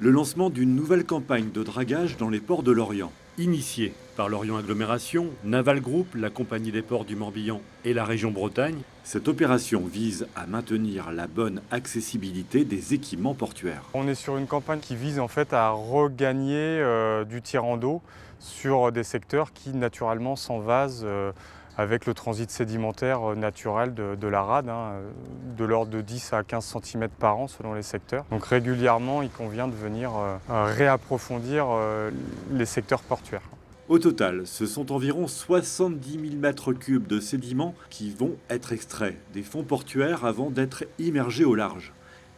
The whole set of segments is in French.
le lancement d'une nouvelle campagne de dragage dans les ports de l'Orient. Initiée par l'Orient Agglomération, Naval Group, la Compagnie des ports du Morbihan et la région Bretagne, cette opération vise à maintenir la bonne accessibilité des équipements portuaires. On est sur une campagne qui vise en fait à regagner du tirant d'eau sur des secteurs qui naturellement s'envasent avec le transit sédimentaire naturel de la rade, de l'ordre de 10 à 15 cm par an selon les secteurs. Donc régulièrement, il convient de venir réapprofondir les secteurs portuaires. Au total, ce sont environ 70 000 mètres cubes de sédiments qui vont être extraits des fonds portuaires avant d'être immergés au large.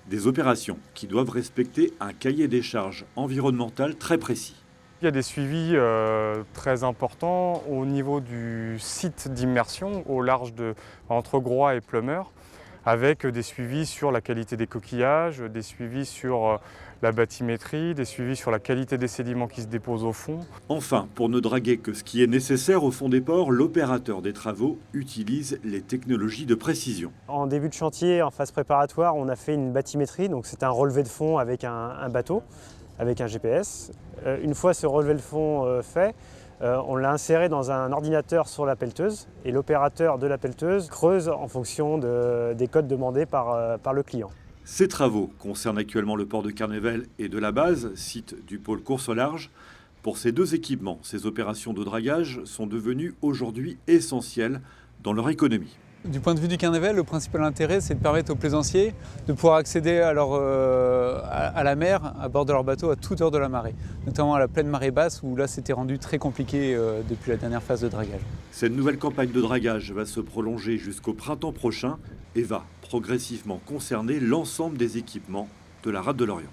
Des opérations qui doivent respecter un cahier des charges environnemental très précis. Il y a des suivis très importants au niveau du site d'immersion au large entre Groix et Plumeur, avec des suivis sur la qualité des coquillages, des suivis sur la bathymétrie, des suivis sur la qualité des sédiments qui se déposent au fond. Enfin, pour ne draguer que ce qui est nécessaire au fond des ports, l'opérateur des travaux utilise les technologies de précision. En début de chantier, en phase préparatoire, on a fait une bathymétrie, donc c'est un relevé de fond avec un bateau, avec un GPS. Une fois ce relevé de fond fait, on l'a inséré dans un ordinateur sur la pelleteuse et l'opérateur de la pelleteuse creuse en fonction des codes demandés par le client. Ces travaux concernent actuellement le port de Carnéval et de la base, site du pôle course au large. Pour ces deux équipements, ces opérations de dragage sont devenues aujourd'hui essentielles dans leur économie. Du point de vue du Carnéval, le principal intérêt, c'est de permettre aux plaisanciers de pouvoir accéder à la mer, à bord de leur bateau, à toute heure de la marée, notamment à la pleine marée basse, où là, c'était rendu très compliqué depuis la dernière phase de dragage. Cette nouvelle campagne de dragage va se prolonger jusqu'au printemps prochain et va progressivement concerner l'ensemble des équipements de la rade de l'Orient.